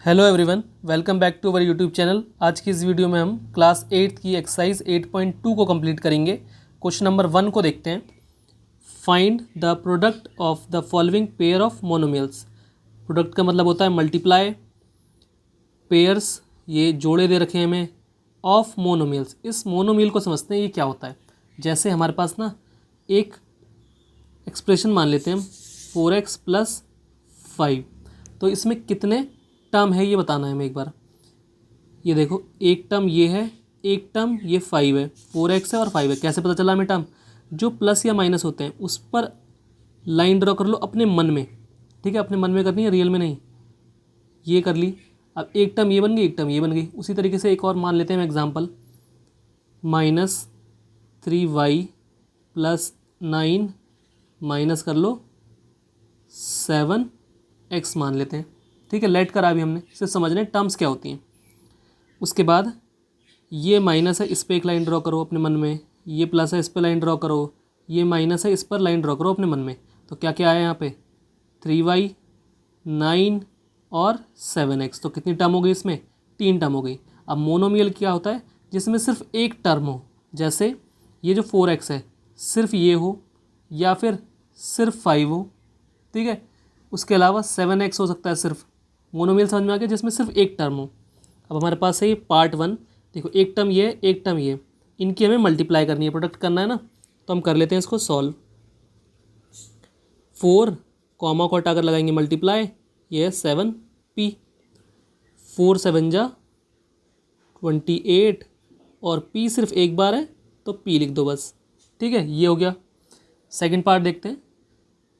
Hello everyone, welcome back to our YouTube channel. आज की इस वीडियो में हम क्लास 8 की एक्सरसाइज 8.2 को कंप्लीट करेंगे। क्वेश्चन नंबर 1 को देखते हैं। Find the product of the following pair of monomials. Product का मतलब होता है मल्टीप्लाई, पेयर्स ये जोड़े दे रखे हैं हमें, ऑफ मोनोमियल्स। इस मोनोमियल को समझते हैं ये क्या होता है। जैसे हमारे पास ना एक एक्सप्रेशन मान लेते हैं हम 4x + 5, तो इसमें कितने टर्म है ये बताना है हमें। एक बार ये देखो, एक टर्म ये है, एक टर्म ये 5 है, 4x है और 5 है। कैसे पता चला हमें टर्म? जो प्लस या माइनस होते हैं उस पर लाइन ड्रॉ कर लो अपने मन में, ठीक है? अपने मन में करनी है, रियल में नहीं। ये कर ली। अब एक टर्म ये बन गई, एक टर्म ये बन गई। उसी तरीके से एक और मान लेते हैं हम एग्जाम्पल, -3y + 9 माइनस कर लो 7x मान लेते हैं, ठीक है? लेट करा अभी हमने, सिर्फ समझ रहे हैं टर्म्स क्या होती हैं। उसके बाद ये माइनस है, इस पर एक लाइन ड्रॉ करो अपने मन में। ये प्लस है, इस पर लाइन ड्रॉ करो। ये माइनस है, इस पर लाइन ड्रॉ करो अपने मन में। तो क्या क्या आया यहाँ पे? 3y, 9 और 7x। तो कितनी टर्म हो गई इसमें? 3 टर्म हो गई। अब मोनोमियल क्या होता है? जिसमें सिर्फ एक टर्म हो। जैसे ये जो 4x है सिर्फ ये हो, या फिर सिर्फ 5 हो, ठीक है? उसके अलावा 7x हो सकता है सिर्फ। मोनोमियल समझ में आ गया, जिसमें सिर्फ एक टर्म हो। अब हमारे पास है ये पार्ट 1। देखो, एक टर्म ये, एक टर्म ये, इनकी हमें मल्टीप्लाई करनी है, प्रोडक्ट करना है ना। तो हम कर लेते हैं इसको सॉल्व। 4 कॉमा को हटाकर लगाएंगे मल्टीप्लाई, ये है 7p। 4 7 जा 28 और p सिर्फ एक बार है तो p लिख दो बस, ठीक है? ये हो गया। सेकंड पार्ट देखते हैं,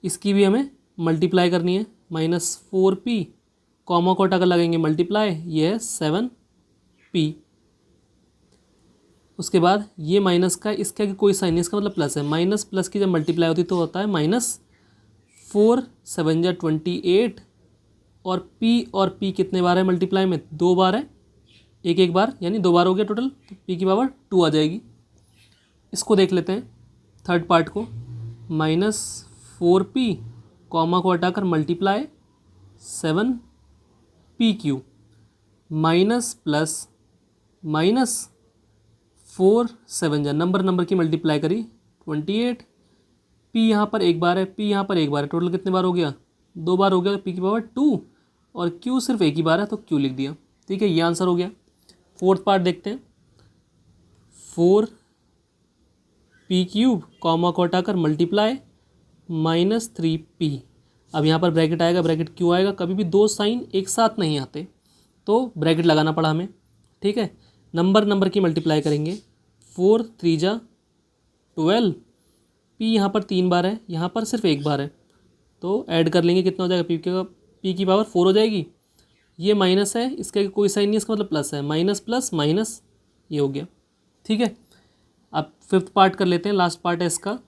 इसकी भी हमें मल्टीप्लाई करनी है। -4p कॉमा को हटाकर लगेंगे मल्टीप्लाई, ये है 7p। उसके बाद ये माइनस का, इसका कोई साइन नहीं, इसका मतलब प्लस है। माइनस प्लस की जब मल्टीप्लाई होती तो होता है -4 7 जा 28 और p कितने बार है मल्टीप्लाई में? 2 बार है, एक एक बार, यानी 2 बार हो गया टोटल। तो p की पावर 2 आ जाएगी। इसको देख लेते हैं थर्ड पार्ट को। -4p कॉमा को हटाकर multiply 7p³ minus plus minus 4 7 जा नंबर की मल्टीप्लाई करी 28। p यहाँ पर एक बार है, p यहाँ पर एक बार है, टोटल कितने बार हो गया? 2 बार हो गया। p की पावर 2 और q सिर्फ एक ही बार है तो q लिख दिया, ठीक है? ये आंसर हो गया। फोर्थ पार्ट देखते हैं। 4p³ कॉमा को हटाकर मल्टीप्लाई -3p। अब यहाँ पर ब्रैकेट आएगा, ब्रैकेट क्यों आएगा? कभी भी दो साइन एक साथ नहीं आते तो ब्रैकेट लगाना पड़ा हमें, ठीक है? नंबर की मल्टीप्लाई करेंगे। 4 3 जा 12, p यहाँ पर 3 बार है, यहाँ पर सिर्फ एक बार है, तो ऐड कर लेंगे, कितना हो जाएगा? p की पावर 4 हो जाएगी। ये माइनस है, इसका कोई साइन नहीं, इसका मतलब प्लस है। माइनस प्लस माइनस, ये हो गया, ठीक है? अब फिफ्थ पार्ट कर लेते हैं, लास्ट पार्ट है इसका।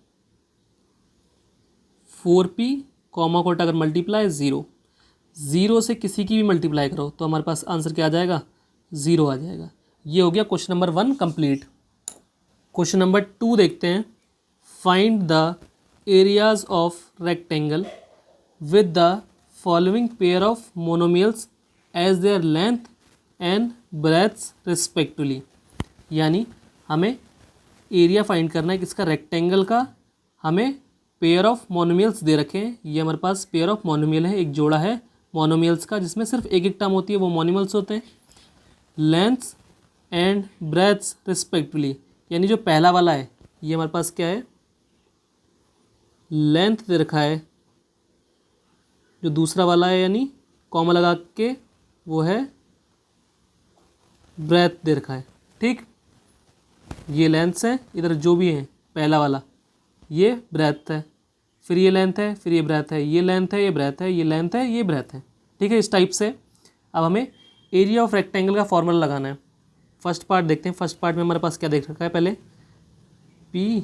4p कॉमा को हटाकर मल्टीप्लाई 0 से किसी की भी मल्टीप्लाई करो तो हमारे पास आंसर क्या आ जाएगा? 0 आ जाएगा। ये हो गया question number 1 complete. Question number 2 देखते हैं। Find the areas of rectangle with the following pair of monomials as their length and breadths respectively. यानी हमें एरिया फाइंड करना है किसका? रेक्टेंगल का। हमें पेयर ऑफ मोनोमियल्स दे रखे हैं। ये हमारे पास पेयर ऑफ मोनोमियल है, एक जोड़ा है मोनोमियल्स का, जिसमें सिर्फ एक एक टर्म होती है, वो मोनोमियल्स होते हैं। लेंथ्स एंड ब्रेथ्स रिस्पेक्टिवली, यानी जो पहला वाला है ये हमारे पास क्या है? लेंथ दे रखा है। जो दूसरा वाला है यानी कॉमा लगा के वो है ब्रेथ दे रखा है, ठीक? ये लेंथ्स है, इधर जो भी है पहला वाला ये ब्रेथ है, फिर ये लेंथ है, फिर ये ब्रेथ है, ये लेंथ है, ये ब्रेथ है, ये लेंथ है, ये ब्रेथ है, ठीक है? इस टाइप से अब हमें एरिया ऑफ रेक्टेंगल का फॉर्मूला लगाना है। फर्स्ट पार्ट देखते हैं। फर्स्ट पार्ट में हमारे पास क्या देख रखा है? पहले p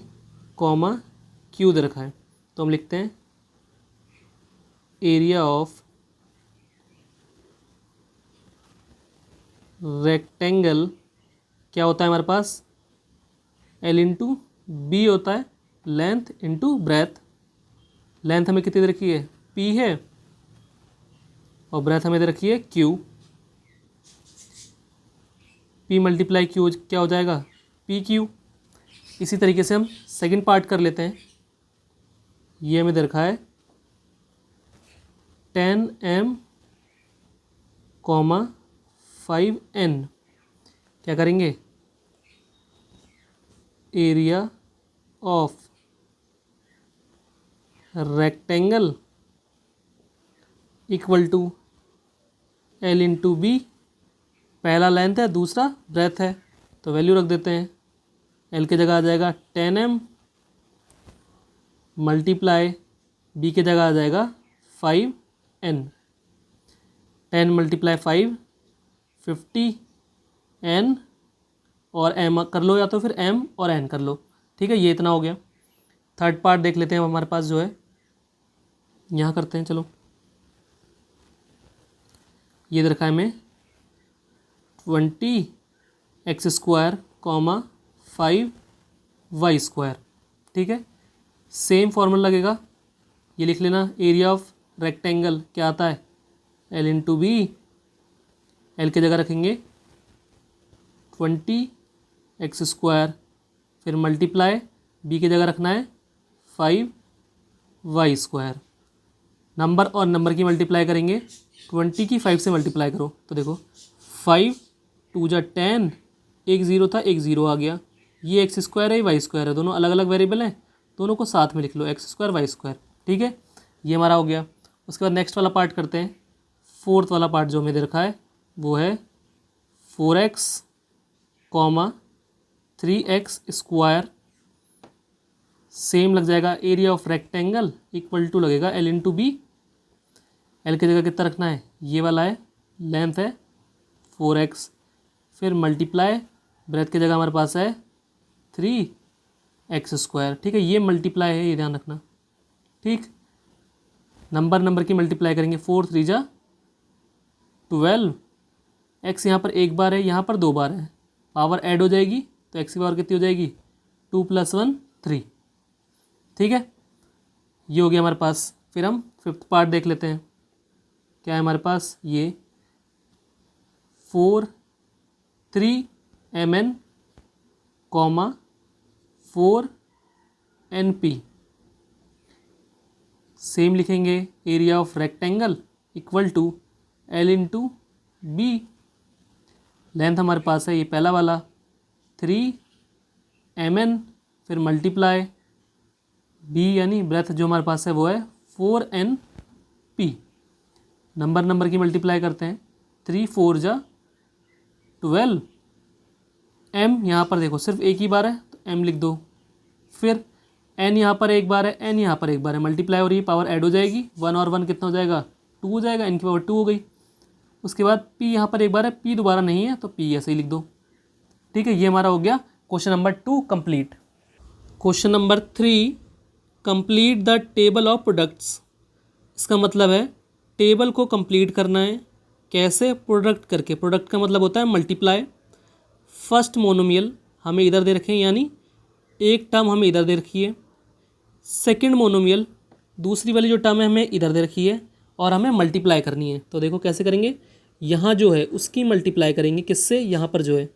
q दे रखा है, तो हम लिखते हैं एरिया ऑफ रेक्टेंगल क्या होता है हमारे पास? L इंटू बी होता है, लेंथ इंटू ब्रेथ। लेंथ हमें कितनी दे रखी है? p है, और ब्रेथ हमें दे रखी है q। पी मल्टीप्लाई क्यू क्या हो जाएगा, पी क्यू। इसी तरीके से हम सेकंड पार्ट कर लेते हैं। ये हमें दे रखा है 10m, 5n। क्या करेंगे, area of rectangle equal to L into b. पहला लेंथ है, दूसरा ब्रेथ है, तो वैल्यू रख देते हैं। L की जगह आ जाएगा 10m मल्टीप्लाई B की जगह आ जाएगा 5n। 10 मल्टीप्लाई 5 50n और m कर लो, या तो फिर m और n कर लो। ठीक है, ये इतना हो गया। थर्ड पार्ट देख लेते हैं हमारे पास जो है, यहाँ करते हैं। चलो, ये दे रखा है हमें 20x² 5y²। ठीक है, सेम फॉर्मूला लगेगा, ये लिख लेना। एरिया ऑफ रेक्टेंगल क्या आता है, L इंटू बी। L की जगह रखेंगे 20x², फिर मल्टीप्लाई B की जगह रखना है 5y²। नंबर और नंबर की मल्टीप्लाई करेंगे, 20 की 5 से मल्टीप्लाई करो तो देखो 5 2 जा 10, एक ज़ीरो था, एक ज़ीरो आ गया। ये x² है, y² है, दोनों अलग अलग वेरिएबल हैं, दोनों को साथ में लिख लो, x² y²। ठीक है, ये हमारा हो गया। उसके बाद नेक्स्ट वाला पार्ट करते हैं। फोर्थ वाला पार्ट जो हमें दे रखा है वो है 4x, 3x²। सेम लग जाएगा, area of rectangle equal to लगेगा L इंटू बी। L की जगह कितना रखना है, ये वाला है, लेंथ है 4x, फिर मल्टीप्लाई ब्रेथ की जगह हमारे पास है 3x²। ठीक है, ये मल्टीप्लाई है, ये ध्यान रखना। ठीक, नंबर की मल्टीप्लाई करेंगे, 4 3 जा 12। x यहाँ पर एक बार है, यहाँ पर दो बार है, पावर ऐड हो जाएगी तो x की पावर कितनी हो जाएगी, 2 + 1 3। ठीक है, ये हो गया हमारे पास। फिर हम फिफ्थ पार्ट देख लेते हैं। क्या है हमारे पास, ये 4 3mn, 4np। सेम लिखेंगे, area of rectangle equal to L into b. Length हमारे पास है ये पहला वाला 3mn, फिर मल्टीप्लाई b यानी ब्रेथ जो हमारे पास है वो है 4np। नंबर की मल्टीप्लाई करते हैं, 3 4 जा 12। m यहाँ पर देखो सिर्फ एक ही बार है तो m लिख दो, फिर n यहाँ पर एक बार है, n यहाँ पर एक बार है, मल्टीप्लाई हो रही है, पावर ऐड हो जाएगी, 1 और 1 कितना हो जाएगा, 2 हो जाएगा, n की पावर 2 हो गई। उसके बाद p यहाँ पर एक बार है, p दोबारा नहीं है तो p ऐसे ही लिख दो। ठीक है, ये हमारा हो गया question number 2 complete. Question number 3, complete the table of products. इसका मतलब है टेबल को कंप्लीट करना है, कैसे, प्रोडक्ट करके। प्रोडक्ट का मतलब होता है मल्टीप्लाई। फर्स्ट मोनोमियल हमें इधर दे रखे हैं, यानी एक टर्म हमें इधर दे रखी है। सेकंड मोनोमियल, दूसरी वाली जो टर्म है हमें इधर दे रखी है और हमें मल्टीप्लाई करनी है। तो देखो कैसे करेंगे, यहाँ जो है उसकी मल्टीप्लाई करेंगे किससे, यहाँ पर जो है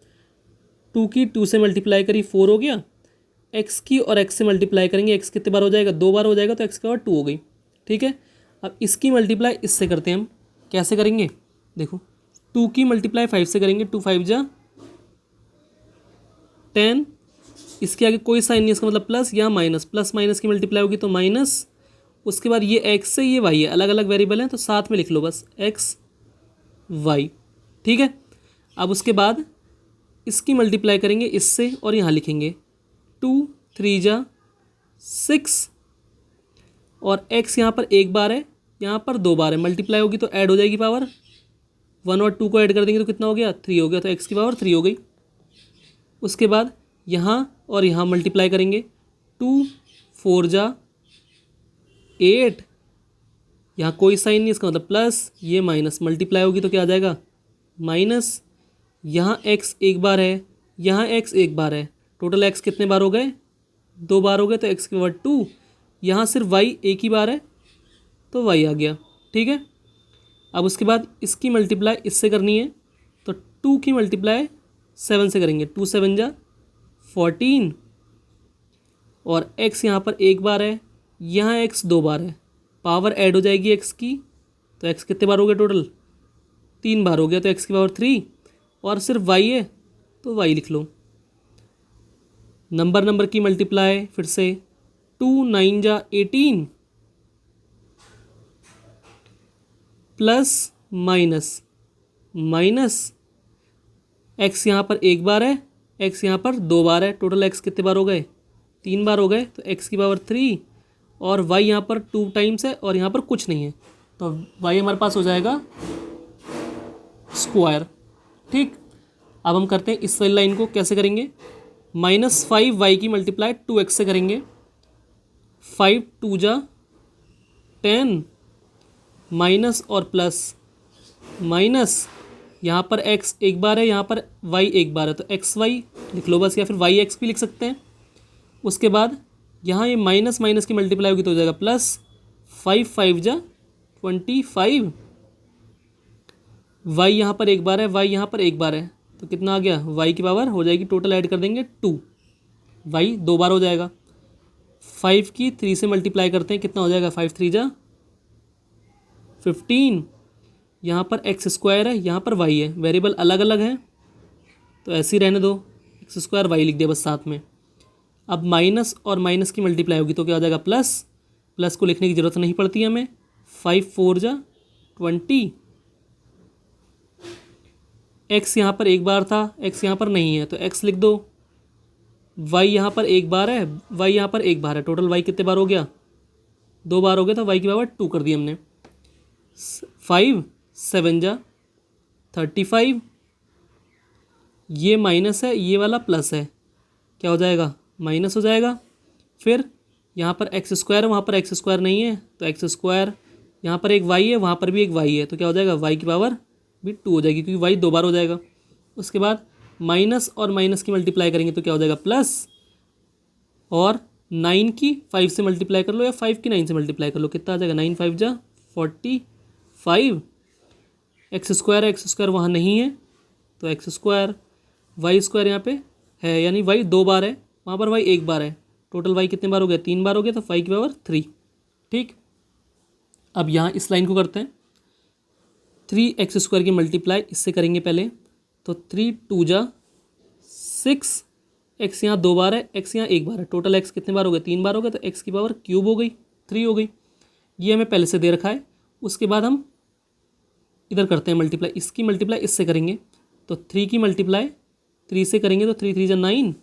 2 की 2 से मल्टीप्लाई करी 4 हो गया, x की और x से मल्टीप्लाई करेंगे, x कितने बार हो जाएगा, 2 बार हो जाएगा, तो x के बाद 2 हो गई। ठीक है, अब इसकी मल्टीप्लाई इससे करते हैं हम। कैसे करेंगे, देखो 2 की मल्टीप्लाई 5 से करेंगे, 2 5 जा 10। इसके आगे कोई साइन नहीं, इसका मतलब प्लस या माइनस, प्लस माइनस की मल्टीप्लाई होगी तो माइनस। उसके बाद ये x से ये y है, अलग अलग वेरिएबल हैं तो साथ में लिख लो बस x y। ठीक है, अब उसके बाद इसकी मल्टीप्लाई करेंगे इससे और यहाँ लिखेंगे 2 3 जा 6, और x यहाँ पर एक बार है, यहाँ पर 2 बार है, मल्टीप्लाई होगी तो ऐड हो जाएगी पावर, 1 और 2 को ऐड कर देंगे तो कितना हो गया, 3 हो गया, तो x की पावर 3 हो गई। उसके बाद यहाँ और यहाँ मल्टीप्लाई करेंगे, 2 4 जा 8, यहाँ कोई साइन नहीं, इसका मतलब प्लस, ये माइनस, मल्टीप्लाई होगी तो क्या आ जाएगा माइनस। यहाँ x एक बार है, यहाँ x एक बार है, टोटल x कितने बार हो गए, 2 बार हो गए, तो x के बाद 2। यहाँ सिर्फ y एक ही बार है तो y आ गया। ठीक है, अब उसके बाद इसकी मल्टीप्लाई इससे करनी है तो 2 की मल्टीप्लाई 7 से करेंगे, 2 7 जा 14 और x यहाँ पर एक बार है, यहाँ x 2 बार है, पावर ऐड हो जाएगी x की, तो x कितने बार हो गया टोटल, 3 बार हो गया, तो x की पावर 3 और सिर्फ y है तो y लिख लो। नंबर की मल्टीप्लाई फिर से, 2 9 जा 18 प्लस माइनस x यहाँ पर एक बार है, x यहाँ पर 2 बार है, टोटल x कितने बार हो गए, 3 बार हो गए, तो x की पावर 3 और y यहाँ पर 2 टाइम्स है और यहाँ पर कुछ नहीं है, तो y हमारे पास हो जाएगा स्क्वायर। ठीक, अब हम करते हैं इस वाली लाइन को, कैसे करेंगे, -5y की मल्टीप्लाई 2x से करेंगे, 5 2 जा 10 माइनस और प्लस माइनस, यहाँ पर x एक बार है, यहाँ पर y एक बार है, तो xy लिख लो बस, या फिर yx भी लिख सकते हैं। उसके बाद यहाँ ये माइनस माइनस की मल्टीप्लाई होगी तो हो जाएगा प्लस, 5 5 जा 25, y यहाँ पर एक बार है, y यहाँ पर एक बार है, तो कितना आ गया, y की पावर हो जाएगी, टोटल ऐड कर देंगे 2, y 2 बार हो जाएगा। 5 की 3 से मल्टीप्लाई करते हैं, कितना हो जाएगा, 5 3 जा 15, यहाँ पर एक्स स्क्वायर है, यहाँ पर वाई है, वेरिएबल अलग अलग हैं तो ऐसे ही रहने दो, एक्स स्क्वायर वाई लिख दिया बस साथ में। अब माइनस और माइनस की मल्टीप्लाई होगी तो क्या हो जाएगा, प्लस, प्लस को लिखने की ज़रूरत नहीं पड़ती हमें, 5 4 जा 20, एक्स यहाँ पर एक बार था, एक्स यहाँ पर नहीं है तो एक्स लिख दो, वाई यहाँ पर एक बार है, वाई यहाँ पर एक बार है, टोटल वाई कितने बार हो गया, 2 बार हो गया, तो वाई की पावर 2 कर दी हमने। 5 7 जा 35, ये माइनस है, ये वाला प्लस है, क्या हो जाएगा, माइनस हो जाएगा। फिर यहाँ पर एक्स स्क्वायर है, वहाँ पर एक्स स्क्वायर नहीं है तो एक्स स्क्वायर, यहाँ पर एक वाई है, वहाँ पर भी एक वाई है, तो क्या हो जाएगा, वाई की पावर भी 2 हो जाएगी क्योंकि वाई 2 बार हो जाएगा। उसके बाद माइनस और माइनस की मल्टीप्लाई करेंगे तो क्या हो जाएगा, प्लस, और 9 की 5 से मल्टीप्लाई कर लो या 5 की 9 से मल्टीप्लाई कर लो, कितना आ जाएगा, 9 5 जा 45, एक्स स्क्वायर है, एक्स स्क्वायर वहाँ नहीं है तो एक्स स्क्वायर, वाई स्क्वायर यहाँ पे है, यानी वाई 2 बार है, वहाँ पर वाई एक बार है, टोटल वाई कितने बार हो गया, 3 बार हो गया, तो 5 की पावर 3। ठीक, अब यहाँ इस लाइन को करते हैं, 3 एक्स स्क्वायर की मल्टीप्लाई इससे करेंगे पहले, तो 3 2 जा 6, एक्स यहाँ 2 बार है, एक्स यहाँ एक बार है, टोटल एक्स कितने बार हो गए, 3 बार हो गए, तो एक्स की पावर क्यूब हो गई, 3 हो गई। ये हमें पहले से दे रखा है। उसके बाद हम इधर करते हैं मल्टीप्लाई, इसकी मल्टीप्लाई इससे करेंगे, तो 3 की मल्टीप्लाई 3 से करेंगे तो 3 3 जा 9,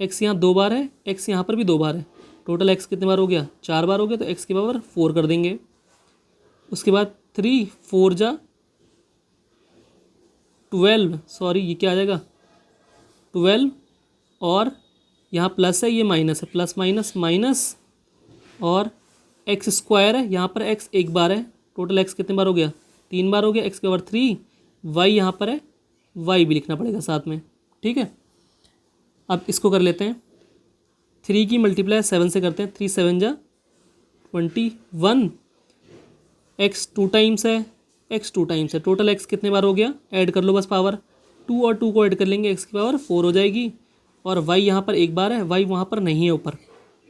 एक्स यहाँ 2 बार है, एक्स यहाँ पर भी 2 बार है, टोटल एक्स कितने बार हो गया, 4 बार हो गया, तो एक्स की पावर 4 कर देंगे। उसके बाद 3 4 जा 12, सॉरी ये क्या आ जाएगा 12, और यहाँ प्लस है, ये माइनस है, प्लस माइनस माइनस, और एक्स स्क्वायर है, यहाँ पर एक्स एक बार है, टोटल एक्स कितने बार हो गया, 3 बार हो गया, एक्स के पावर 3, वाई यहाँ पर है, वाई भी लिखना पड़ेगा साथ में। ठीक है, अब इसको कर लेते हैं, 3 की मल्टीप्लाई 7 से करते हैं, 3 7 जा 21, एक्स 2 टाइम्स है, एक्स 2 टाइम्स है, टोटल एक्स कितने बार हो गया, ऐड कर लो बस पावर, 2 और 2 को ऐड कर लेंगे, एक्स की पावर 4 हो जाएगी, और वाई यहाँ पर एक बार है, वाई वहाँ पर नहीं है ऊपर,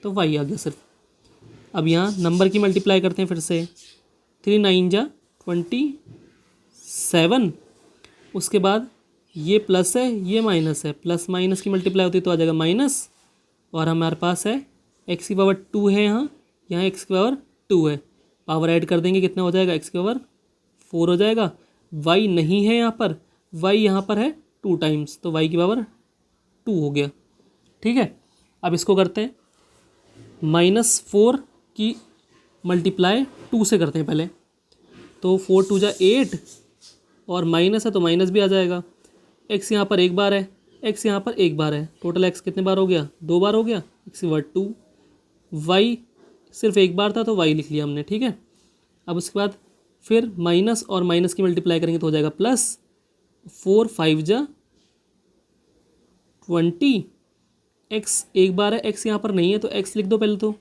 तो वाई आ गया सिर्फ। अब यहाँ नंबर की मल्टीप्लाई करते हैं फिर से, 3 9 जा 27, उसके बाद ये प्लस है, ये माइनस है, प्लस माइनस की मल्टीप्लाई होती तो आ जाएगा माइनस, और हमारे पास है एक्स की पावर 2 है, यहाँ एक्स की पावर 2 है, पावर ऐड कर देंगे, कितना हो जाएगा, एक्स की पावर 4 हो जाएगा। वाई नहीं है यहाँ पर, वाई यहाँ पर है 2 टाइम्स, तो वाई की पावर 2 हो गया। ठीक है, अब इसको करते हैं, -4 की मल्टीप्लाई 2 से करते हैं पहले, तो 4 2 जा 8, और माइनस है तो माइनस भी आ जाएगा, एक्स यहाँ पर एक बार है, एक्स यहाँ पर एक बार है, टोटल एक्स कितने बार हो गया, 2 बार हो गया, एक्स की पावर 2, वाई सिर्फ एक बार था तो वाई लिख लिया हमने। ठीक है, अब उसके बाद फिर माइनस और माइनस की मल्टीप्लाई करेंगे तो हो जाएगा प्लस, 4 5 जा 20, एक्स एक बार है, एक्स यहाँ पर नहीं है तो एक्स लिख दो पहले, तो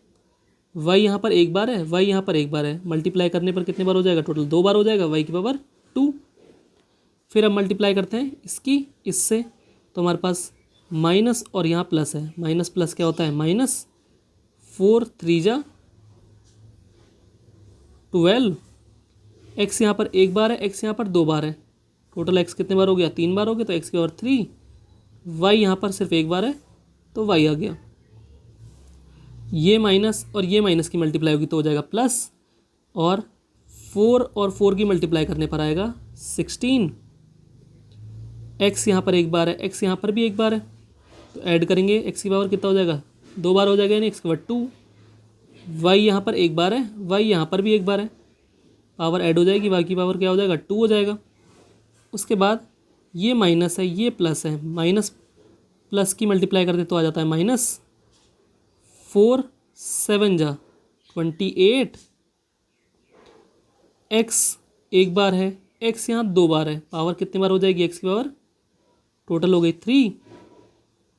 वाई यहाँ पर एक बार है, वाई यहाँ पर एक बार है, मल्टीप्लाई करने पर कितने बार हो जाएगा, टोटल 2 बार हो जाएगा, वाई की पावर 2। फिर अब मल्टीप्लाई करते हैं इसकी इससे, तो हमारे पास माइनस और यहाँ प्लस है, माइनस प्लस क्या होता है माइनस, 4 3 जा 12, एक्स यहाँ पर एक बार है, एक्स यहाँ पर 2 बार है, टोटल एक्स कितने बार हो गया 3 बार हो गया, तो एक्स की पावर 3, वाई यहाँ पर सिर्फ एक बार है तो वाई आ गया। ये माइनस और ये माइनस की मल्टीप्लाई होगी तो हो जाएगा प्लस, और 4 और 4 की मल्टीप्लाई करने पर आएगा 16, एक्स यहाँ पर एक बार है, एक्स यहाँ पर भी एक बार है, तो ऐड करेंगे एक्स की पावर कितना हो जाएगा 2 बार हो जाएगा, यानी एक्स की पावर 2, वाई यहाँ पर एक बार है, वाई यहाँ पर भी एक बार है, पावर ऐड हो जाएगी, वाई की पावर क्या हो जाएगा 2 हो जाएगा। उसके बाद ये माइनस है, ये प्लस है, माइनस प्लस की मल्टीप्लाई करते तो आ जाता है माइनस, 4 7 जा 28, एक्स एक बार है, एक्स यहाँ 2 बार है, पावर कितने बार हो जाएगी एक्स की पावर, टोटल हो गई 3,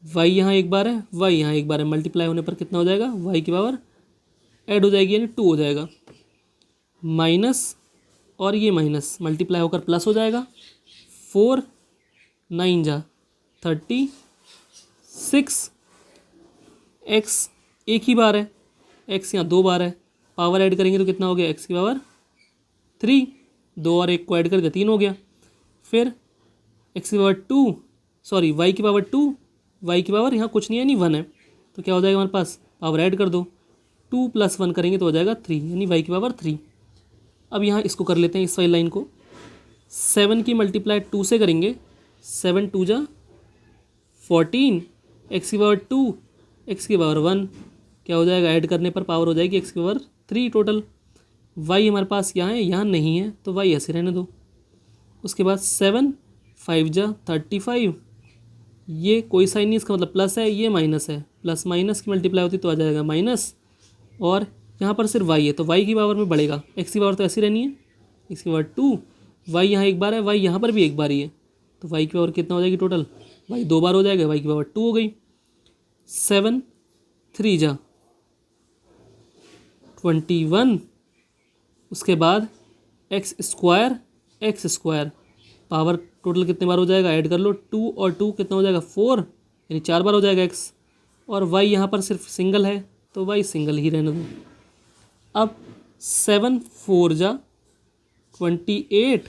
वाई यहाँ एक बार है, वाई यहाँ एक बार है, मल्टीप्लाई होने पर कितना हो जाएगा वाई की पावर ऐड हो जाएगी यानी 2 हो जाएगा, माइनस और ये माइनस मल्टीप्लाई होकर प्लस हो जाएगा, 4 9 जा 36, एक्स एक ही बार है, एक्स यहाँ 2 बार है, पावर ऐड करेंगे तो कितना हो गया एक्स की पावर 3, 2 और 1 को ऐड करके 3 हो गया, फिर एक्स की पावर 2 सॉरी वाई की पावर 2, वाई की पावर यहाँ कुछ नहीं है यानी 1 है, तो क्या हो जाएगा हमारे पास पावर ऐड कर दो, 2 + 1 करेंगे तो हो जाएगा 3 यानी वाई की पावर 3। अब यहाँ इसको कर लेते हैं इस वाली लाइन को, 7 की मल्टीप्लाई 2 से करेंगे, 7 2 जा 14, एक्स की पावर 2, एक्स की पावर 1 क्या हो जाएगा ऐड करने पर पावर हो जाएगी एक्स की पावर 3 टोटल, वाई हमारे पास यहाँ है यहाँ नहीं है तो वाई ऐसे रहने दो। उसके बाद 7 5 जा 35, ये कोई साइन नहीं इसका मतलब प्लस है, ये माइनस है, प्लस माइनस की मल्टीप्लाई होती तो आ जाएगा माइनस, और यहाँ पर सिर्फ वाई है तो वाई की पावर में बढ़ेगा, एक्स की पावर तो ऐसी रहनी है, एक्स की पावर 2, वाई यहाँ एक बार है, वाई यहाँ पर भी एक बार ही है, तो वाई की पावर कितना हो जाएगी टोटल, वाई 2 बार हो जाएगा, वाई की पावर 2 हो गई, 7 3 जा 21, उसके बाद एक्स स्क्वायर पावर टोटल कितने बार हो जाएगा ऐड कर लो, 2 और 2 कितना हो जाएगा 4 यानी 4 बार हो जाएगा एक्स, और वाई यहाँ पर सिर्फ सिंगल है तो वाई सिंगल ही रहने दो। अब 7 4 जा 28,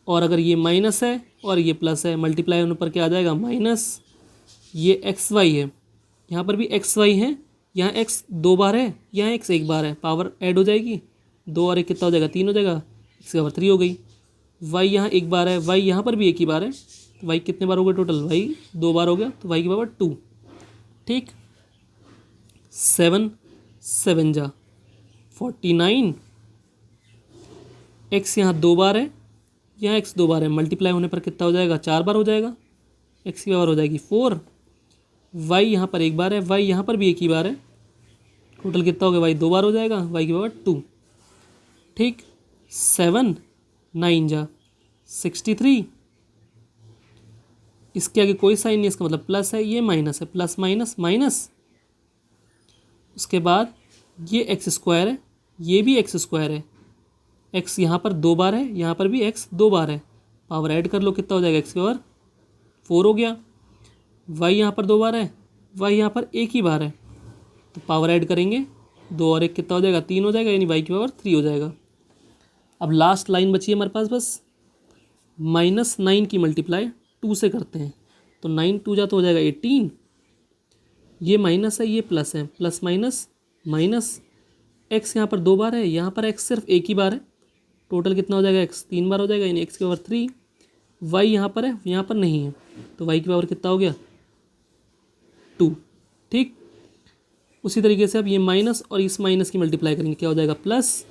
और अगर ये माइनस है और ये प्लस है मल्टीप्लाई होने पर क्या आ जाएगा माइनस, ये एक्स वाई है, यहाँ पर भी एक्स वाई है, यहाँ एक्स 2 बार है, यहाँ एक्स एक बार है, पावर ऐड हो जाएगी, 2 और 1 कितना हो जाएगा 3 हो जाएगा, एक्स की पावर 3 हो गई, वाई यहाँ एक बार है, वाई यहाँ पर भी एक ही बार है, तो वाई कितने बार हो गया टोटल, वाई 2 बार हो गया तो वाई की पावर 2, ठीक, 7 7 जा 49, एक्स यहाँ 2 बार है, यहाँ एक्स 2 बार है, मल्टीप्लाई होने पर कितना हो जाएगा 4 बार हो जाएगा, एक्स की पावर हो जाएगी 4, वाई यहाँ पर एक बार है, वाई यहाँ पर भी एक ही बार है, टोटल कितना हो गया वाई 2 बार हो जाएगा, वाई की पावर 2, ठीक, 7 9 जा 63, इसके आगे कोई साइन नहीं इसका मतलब प्लस है, ये माइनस है, प्लस माइनस माइनस, उसके बाद ये एक्स स्क्वायर है, ये भी एक्स स्क्वायर है, एक्स यहाँ पर 2 बार है, यहाँ पर भी एक्स 2 बार है, पावर ऐड कर लो कितना हो जाएगा एक्स की पावर 4 हो गया, वाई यहाँ पर 2 बार है, वाई यहाँ पर एक ही बार है, तो पावर ऐड करेंगे 2 और 1 कितना हो जाएगा 3 हो जाएगा यानी वाई की पावर 3 हो जाएगा। अब लास्ट लाइन बची है हमारे पास बस, -9 की मल्टीप्लाई 2 से करते हैं, तो 9 2 जा तो हो जाएगा 18, ये माइनस है ये प्लस है, प्लस माइनस माइनस, एक्स यहाँ पर 2 बार है, यहाँ पर एक्स सिर्फ एक ही बार है, टोटल कितना हो जाएगा एक्स 3 बार हो जाएगा यानी एक्स की पावर 3, वाई यहाँ पर है यहाँ पर नहीं है तो वाई की पावर कितना हो गया 2, ठीक। उसी तरीके से अब ये माइनस और इस माइनस की मल्टीप्लाई करेंगे क्या हो जाएगा प्लस,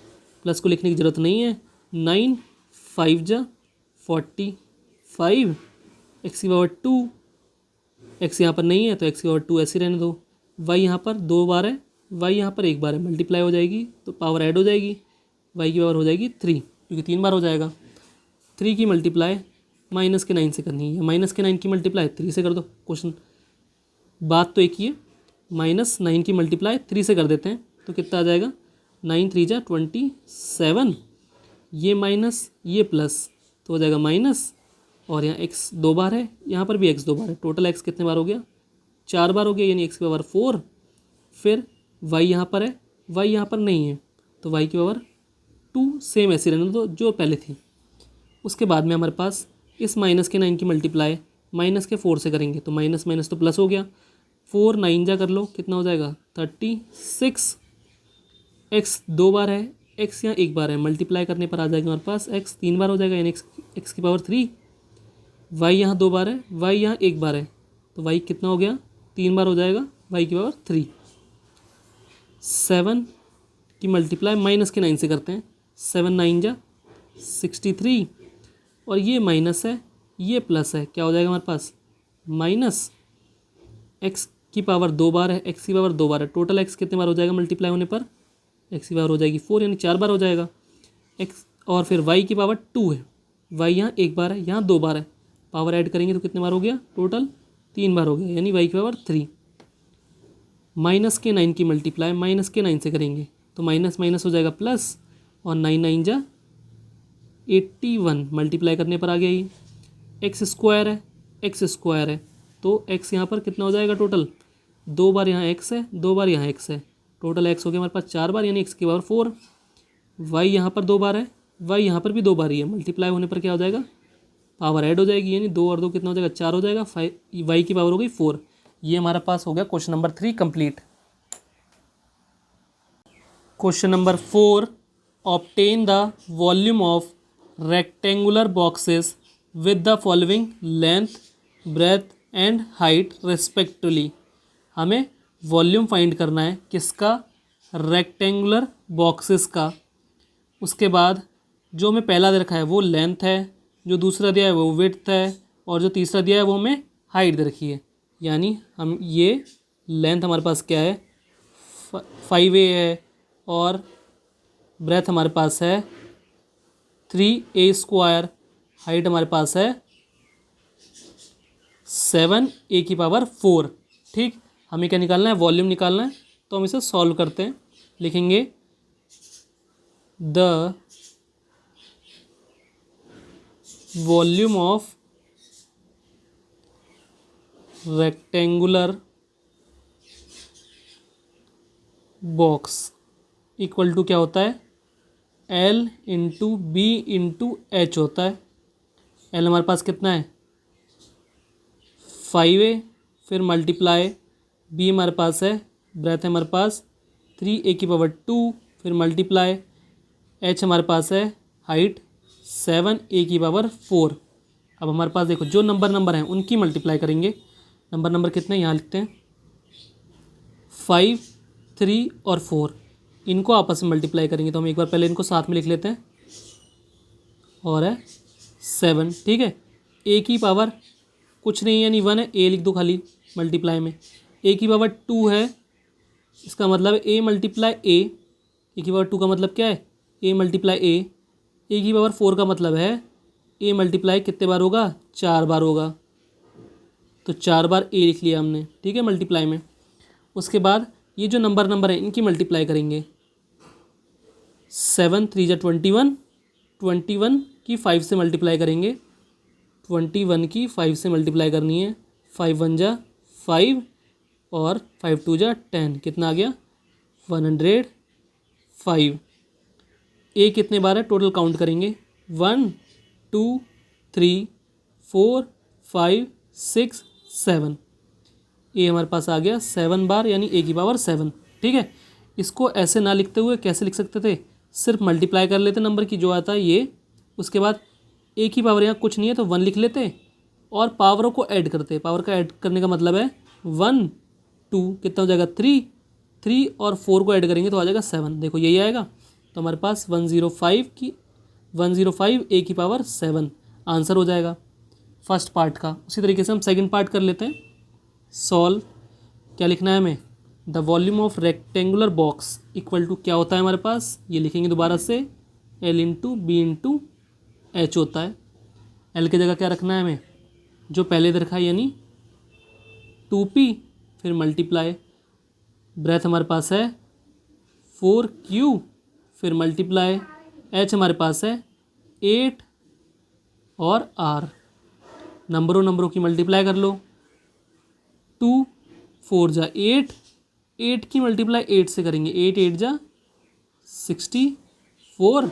प्लस को लिखने की ज़रूरत नहीं है, 9 5 जा 45, एक्स की पावर 2, एक्स यहाँ पर नहीं है तो एक्स की पावर 2 ऐसे रहने दो, वाई यहाँ पर 2 बार है, वाई यहाँ पर एक बार है, मल्टीप्लाई हो जाएगी तो पावर ऐड हो जाएगी, वाई की पावर हो जाएगी 3 क्योंकि 3 बार हो जाएगा, 3 की मल्टीप्लाई -9 से करनी है, -9 की मल्टीप्लाई 3 से कर दो, क्वेश्चन बात तो एक ही है, -9 की मल्टीप्लाई 3 से कर देते हैं तो कितना आ जाएगा 9 3 जा 27, ये माइनस ये प्लस तो हो जाएगा माइनस, और यहाँ x 2 बार है, यहाँ पर भी x 2 बार है। टोटल x कितने बार हो गया? 4 बार हो गया, यानी x की पावर 4। फिर y यहाँ पर है, y यहाँ पर नहीं है, तो y की पावर 2 सेम ऐसे रहने दो जो पहले थी। उसके बाद में हमारे पास इस माइनस के 9 की मल्टीप्लाई माइनस के 4 से करेंगे, तो माइनस माइनस तो प्लस हो गया। 4 9 जा कर लो, कितना हो जाएगा? 36। x 2 बार है, x यहाँ 1 बार है, मल्टीप्लाई करने पर आ जाएगा हमारे पास x 3 बार हो जाएगा, यानी x की पावर 3। y यहाँ 2 बार है, y यहाँ 1 बार है, तो y कितना हो गया? 3 बार हो जाएगा, y की पावर 3। 7 की मल्टीप्लाई माइनस के 9 से करते हैं, 7 9 जा 63, और ये माइनस है ये प्लस है, क्या हो जाएगा हमारे पास? माइनस x की पावर 2 बार है, x की पावर 2 बार है, टोटल x कितने बार हो जाएगा मल्टीप्लाई होने पर? x की पावर हो जाएगी 4, यानी 4 बार हो जाएगा x। और फिर y की पावर 2 है, y यहाँ 1 बार है, यहाँ 2 बार है, पावर ऐड करेंगे तो कितने बार हो गया? टोटल 3 बार हो गया, यानी y की पावर 3। माइनस के 9 की मल्टीप्लाई माइनस के 9 से करेंगे, तो माइनस माइनस हो जाएगा प्लस, और 9 9 जा 81, मल्टीप्लाई करने पर आ गया ये। एक्स स्क्वायर है, एक्स स्क्वायर है, तो x यहाँ पर कितना हो जाएगा? टोटल 2 बार यहाँ x है, 2 बार यहाँ x है, टोटल x हो गया हमारे पास 4 बार, यानी x की पावर 4। y यहाँ पर 2 बार है, y यहाँ पर भी 2 बार ही है, मल्टीप्लाई होने पर क्या हो जाएगा? पावर ऐड हो जाएगी, यानी 2 और 2 कितना हो जाएगा? 4 हो जाएगा। y की पावर हो गई 4। ये हमारा पास हो गया question number 3 complete. Question number 4, obtain the volume of rectangular boxes with the following length, breadth and height respectively. हमें वॉल्यूम फाइंड करना है किसका? रेक्टेंगुलर बॉक्सेस का। उसके बाद जो हमें पहला दे रखा है वो लेंथ है, जो दूसरा दिया है वो विड्थ है, और जो तीसरा दिया है वो हमें हाइट दे रखी है। यानी हम ये लेंथ हमारे पास क्या है? 5a है, और ब्रेथ हमारे पास है 3a², हाइट हमारे पास है 7a की पावर 4। ठीक, हमें क्या निकालना है? वॉल्यूम निकालना है, तो हम इसे सॉल्व करते हैं। लिखेंगे the volume of rectangular box equal to क्या होता है? L into b into h होता है। L हमारे पास कितना है? 5a, फिर मल्टीप्लाई b हमारे पास है, ब्रेथ है हमारे पास 3a की पावर 2, फिर मल्टीप्लाई h हमारे पास है हाइट 7a की पावर 4। अब हमारे पास देखो जो नंबर हैं उनकी मल्टीप्लाई करेंगे। नंबर कितने यहाँ लिखते हैं? 5, 3 और 4, इनको आपस में मल्टीप्लाई करेंगे, तो हम एक बार पहले इनको साथ में लिख लेते हैं, और है 7। ठीक है, a की पावर कुछ नहीं यानी 1 है, a लिख दो खाली मल्टीप्लाई में। a की पावर 2 है, इसका मतलब है a मल्टीप्लाई a की पावर 2 का मतलब क्या है? a मल्टीप्लाई a की पावर 4 का मतलब है a मल्टीप्लाई कितने बार होगा? 4 बार होगा, तो 4 बार a लिख लिया हमने। ठीक है, मल्टीप्लाई में। उसके बाद ये जो नंबर है इनकी मल्टीप्लाई करेंगे। 7 3 जा 21, 21 की 5 से मल्टीप्लाई करेंगे, 21 की 5 से मल्टीप्लाई करनी है। 5 1 जा 5, और 5 2 जा 10, कितना आ गया? 105। ए कितने बार है? टोटल काउंट करेंगे, 1 2 3 4 5 6 7। ए हमारे पास आ गया 7 बार, यानी ए की पावर 7। ठीक है, इसको ऐसे ना लिखते हुए कैसे लिख सकते थे? सिर्फ मल्टीप्लाई कर लेते नंबर की, जो आता है ये। उसके बाद ए की पावर यहाँ कुछ नहीं है तो 1 लिख लेते, और पावरों को ऐड करते। पावर का ऐड करने का मतलब है 1 2 कितना हो जाएगा? 3 और 4 को ऐड करेंगे तो आ जाएगा 7। देखो यही आएगा, तो हमारे पास 105 ए की पावर 7 आंसर हो जाएगा फर्स्ट पार्ट का। उसी तरीके से हम सेकंड पार्ट कर लेते हैं। सॉल्व क्या लिखना है हमें? The volume of rectangular box equal to क्या होता है हमारे पास? ये लिखेंगे दोबारा से, L into b into h होता है। L की जगह क्या रखना है हमें? जो पहले रखा है, यानी 2p, फिर मल्टीप्लाई ब्रेथ हमारे पास है 4q, फिर मल्टीप्लाई h हमारे पास है 8 और r। नंबरों की मल्टीप्लाई कर लो। 2 4 जा 8, 8 की मल्टीप्लाई 8 से करेंगे, 8 8 जा 64।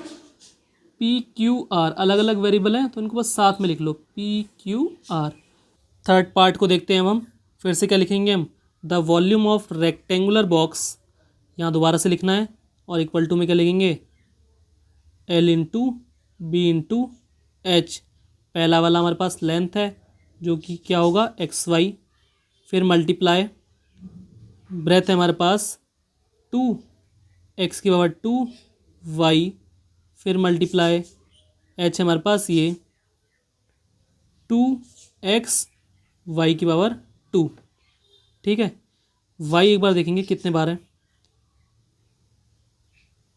पी क्यू आर अलग अलग वेरिएबल हैं तो इनको बस साथ में लिख लो, P Q R. Third part को देखते हैं हम फिर से क्या लिखेंगे हम, the volume of rectangular box, यहाँ दोबारा से लिखना है और इक्वल टू में क्या लिखेंगे, l into b into h. पहला वाला हमारे पास लेंथ है जो कि क्या होगा एक्स वाई, फिर मल्टीप्लाई ब्रेथ है हमारे पास 2 एक्स की पावर 2 वाई, फिर मल्टीप्लाई एच है हमारे पास ये 2 एक्स वाई की पावर 2। ठीक है, वाई एक बार देखेंगे कितने बार है,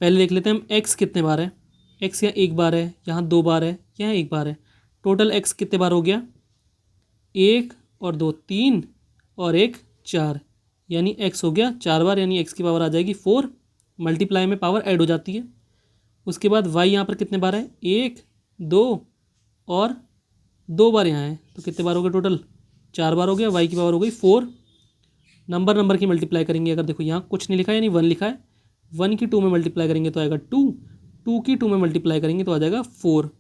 पहले देख लेते हैं हम एक्स कितने बार है। एक्स यहाँ एक बार है, यहाँ 2 बार है, यहाँ 1 बार है। टोटल एक्स कितने बार हो गया, 1 और 2 3 और 1 4, यानी एक्स हो गया 4 बार, यानी एक्स की पावर आ जाएगी 4। मल्टीप्लाई में पावर ऐड हो जाती है। उसके बाद वाई यहाँ पर कितने बार है, 1 2 और 2 बार यहाँ है, तो कितने बार हो गए टोटल, 4 बार हो गया। वाई की पावर हो गई 4। नंबर की मल्टीप्लाई करेंगे, अगर देखो यहाँ कुछ नहीं लिखा है यानी 1 लिखा है, 1 की 2 में मल्टीप्लाई करेंगे तो आएगा 2, 2 की 2 में मल्टीप्लाई करेंगे तो आ जाएगा 4।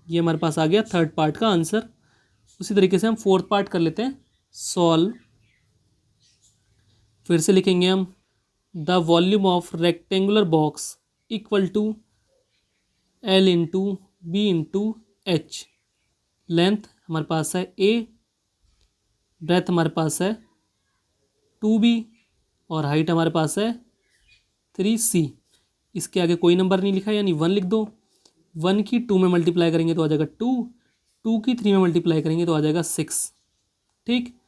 ये हमारे पास आ गया थर्ड पार्ट का आंसर। उसी तरीके से हम फोर्थ पार्ट कर लेते हैं सॉल्व। फिर से लिखेंगे हम, the volume of rectangular box equal to l into b into h. Length हमारे पास है ए, ब्रेथ हमारे पास है 2b और हाइट हमारे पास है 3c। इसके आगे कोई नंबर नहीं लिखा यानी 1 लिख दो। 1 की 2 में मल्टीप्लाई करेंगे तो आ जाएगा 2, 2 की 3 में मल्टीप्लाई करेंगे तो आ जाएगा 6। ठीक,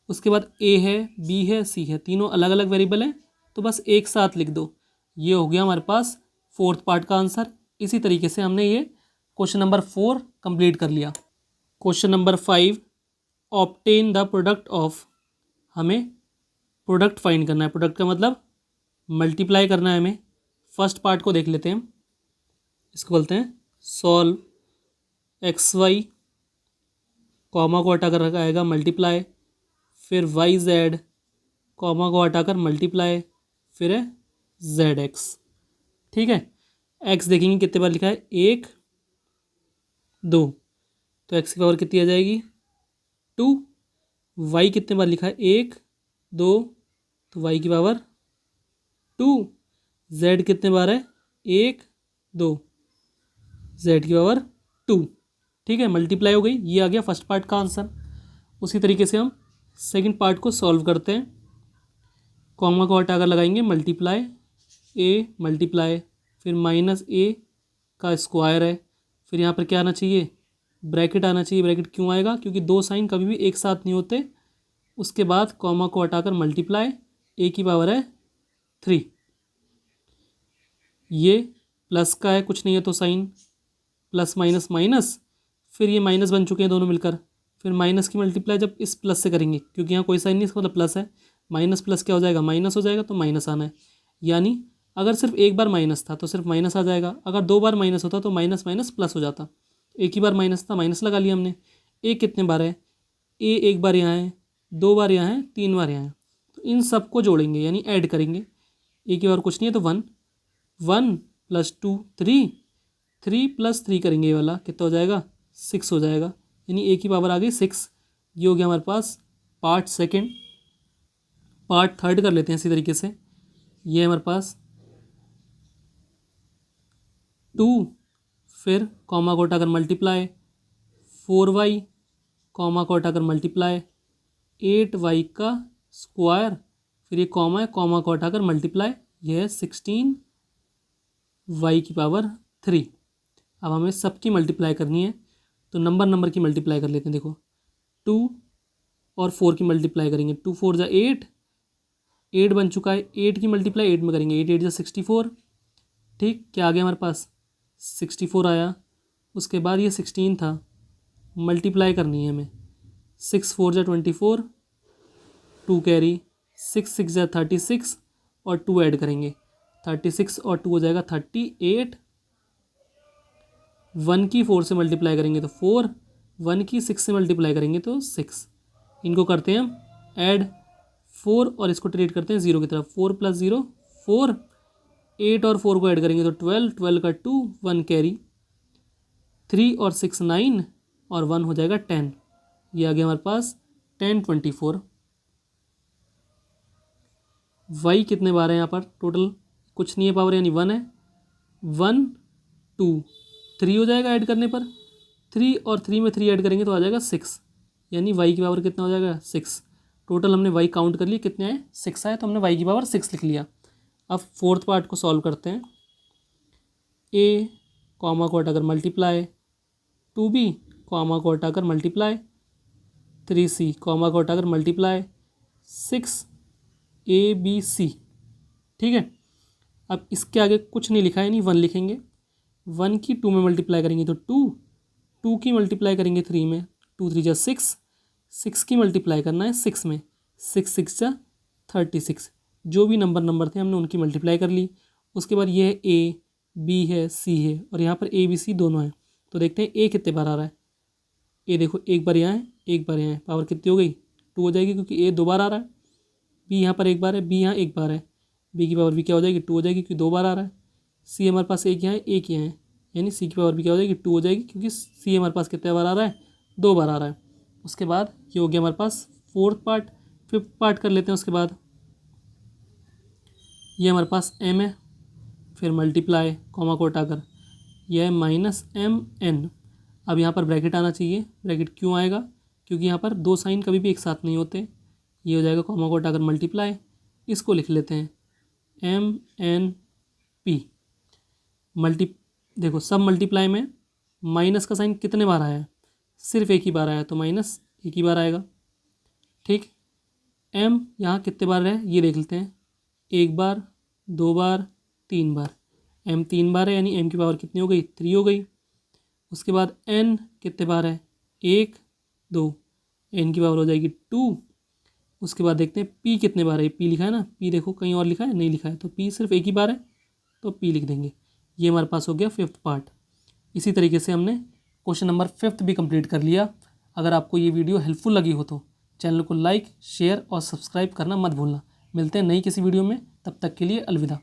उसके बाद a है, b है, c है, तीनों अलग अलग वेरिएबल हैं तो बस एक साथ लिख दो। ये हो गया हमारे पास फोर्थ पार्ट का आंसर। इसी तरीके से हमने ये क्वेश्चन नंबर 4 कंप्लीट कर लिया। Question number 5, obtain the product of, हमें प्रोडक्ट फाइंड करना है। प्रोडक्ट का मतलब मल्टीप्लाई करना है हमें। फर्स्ट पार्ट को देख लेते हैं, इसको बोलते हैं सॉल्व। एक्स वाई कॉमा को हटाकर आएगा मल्टीप्लाई, फिर वाई जेड कॉमा को हटाकर मल्टीप्लाई, फिर है जेड एक्स। ठीक है, एक्स देखेंगे कितने बार लिखा है, 1 2, तो एक्स की पावर कितनी आ जाएगी 2। वाई कितने बार लिखा है, 1 2, तो वाई की पावर 2। जेड कितने बार है, 1 2, जेड की पावर 2। ठीक है, मल्टीप्लाई हो गई। ये आ गया फर्स्ट पार्ट का आंसर। उसी तरीके से हम सेकंड पार्ट को सॉल्व करते हैं। कॉमा को हटाकर लगाएंगे मल्टीप्लाई ए मल्टीप्लाई, फिर माइनस ए का स्क्वायर है, फिर यहाँ पर क्या आना चाहिए, ब्रैकेट आना चाहिए। ब्रैकेट क्यों आएगा, क्योंकि दो साइन कभी भी एक साथ नहीं होते। उसके बाद कॉमा को हटाकर मल्टीप्लाई, ए की पावर है 3। ये प्लस का है, कुछ नहीं है तो साइन, प्लस माइनस माइनस, फिर ये माइनस बन चुके हैं दोनों मिलकर। फिर माइनस की मल्टीप्लाई जब इस प्लस से करेंगे, क्योंकि यहाँ कोई साइन नहीं, इसका मतलब प्लस है, माइनस प्लस क्या हो जाएगा, माइनस हो जाएगा, तो माइनस आना है। यानी अगर सिर्फ एक बार माइनस था तो सिर्फ माइनस आ जाएगा, अगर 2 बार माइनस होता तो माइनस माइनस प्लस हो जाता। एक ही बार माइनस था, माइनस लगा लिया हमने। ए कितने बार है, ए एक बार यहाँ है, 2 बार यहाँ है, 3 बार यहाँ है, तो इन सबको जोड़ेंगे यानी ऐड करेंगे। ए की बार कुछ नहीं है तो 1, 1 + 2 3, 3 + 3 करेंगे, ये वाला कितना हो जाएगा 6 हो जाएगा, यानी ए की पावर आ गई 6। ये हो गया हमारे पास पार्ट सेकंड। पार्ट थर्ड कर लेते हैं इसी तरीके से। ये हमारे पास 2, फिर कॉमा को हटाकर मल्टीप्लाई 4y, कॉमा को हटाकर मल्टीप्लाई 8y का स्क्वायर, फिर ये कॉमा है, कॉमा को हटाकर मल्टीप्लाई, ये है 16y की पावर 3। अब हमें सबकी मल्टीप्लाई करनी है तो नंबर की मल्टीप्लाई कर लेते हैं। देखो 2 और 4 की मल्टीप्लाई करेंगे, 2 4 जा 8, 8 बन चुका है। 8 की मल्टीप्लाई 8 में करेंगे, 8 8 जा 64। ठीक, क्या आ गया हमारे पास 64 आया। उसके बाद ये 16 था, मल्टीप्लाई करनी है हमें, 6 4 जा 24, 2 कैरी, 6 6 जा 36 और 2 ऐड करेंगे, 36 और 2 हो जाएगा 38। 1 की 4 से मल्टीप्लाई करेंगे तो 4, 1 की 6 से मल्टीप्लाई करेंगे तो 6, इनको करते हैं हम ऐड 4 और इसको ट्रीट करते हैं 0 की तरफ। 4 + 0 4, 8 और 4 को ऐड करेंगे तो 12, 12 का 2, 1 कैरी, 3 और 6 9 और 1 हो जाएगा 10। ये आ गया हमारे पास 10 24। वाई कितने बार है यहाँ पर टोटल, कुछ नहीं है पावर यानी 1 है। 1 2 3 हो जाएगा ऐड करने पर, 3 और 3 में 3 ऐड करेंगे तो आ जाएगा 6, यानी वाई की पावर कितना हो जाएगा 6। टोटल हमने वाई काउंट कर लिए कितने आए 6 आए, तो हमने वाई की पावर 6 लिख लिया। अब फोर्थ पार्ट को सॉल्व करते हैं। ए कॉमा को हटाकर मल्टीप्लाई 2b कॉमा को हटाकर मल्टीप्लाई 3c कॉमा को हटाकर मल्टीप्लाई 6abc। ठीक है, अब इसके आगे कुछ नहीं लिखा है, नहीं 1 लिखेंगे। 1 की 2 में मल्टीप्लाई करेंगे तो 2, 2 की मल्टीप्लाई करेंगे 3 में, 2 3 जा 6, 6 की मल्टीप्लाई करना है 6 में, 6 6 जा 36। जो भी नंबर थे हमने उनकी मल्टीप्लाई कर ली। उसके बाद ये है ए, बी है, सी है और यहाँ पर ए बी सी दोनों हैं। तो देखते हैं ए कितने बार आ रहा है। ए देखो एक बार यहाँ है, एक बार यहाँ है, पावर कितनी हो गई 2 हो जाएगी क्योंकि ए 2 बार आ रहा है। बी यहाँ पर एक बार है, बी यहाँ एक बार है, बी की पावर भी क्या हो जाएगी 2 हो जाएगी क्योंकि 2 बार आ रहा है। सी हमारे पास एक यहाँ है, एक यहाँ है, यानी सी की पावर भी क्या हो जाएगी 2 हो जाएगी क्योंकि सी हमारे पास कितने बार आ रहा है 2 बार आ रहा है। उसके बाद ये हो गया हमारे पास फोर्थ पार्ट। फिफ्थ पार्ट कर लेते हैं। उसके बाद ये हमारे पास m है, फिर मल्टीप्लाई कॉमा को हटाकर यह है -mn। अब यहाँ पर ब्रैकेट आना चाहिए। ब्रैकेट क्यों आएगा, क्योंकि यहाँ पर 2 साइन कभी भी एक साथ नहीं होते। ये हो जाएगा कॉमा को हटाकर मल्टीप्लाई, इसको लिख लेते हैं MNP। देखो सब मल्टीप्लाई में माइनस का साइन कितने बार आया है, सिर्फ एक ही बार आया, तो माइनस एक ही बार आएगा। ठीक, m यहाँ कितने बार है ये देख लेते हैं, 1 बार, 2 बार, 3 बार। m 3 बार है यानी m की पावर कितनी हो गई 3 हो गई। उसके बाद n कितने बार है 1 2, n की पावर हो जाएगी 2। उसके बाद देखते हैं p कितने बार है, p लिखा है ना, p देखो कहीं और लिखा है नहीं लिखा है, तो p सिर्फ एक ही बार है तो p लिख देंगे। ये हमारे पास हो गया फिफ्थ पार्ट। इसी तरीके से हमने क्वेश्चन नंबर 5 भी कंप्लीट कर लिया। अगर आपको ये वीडियो हेल्पफुल लगी हो तो चैनल को लाइक शेयर और सब्सक्राइब करना मत भूलना। मिलते हैं नई किसी वीडियो में, तब तक के लिए अलविदा।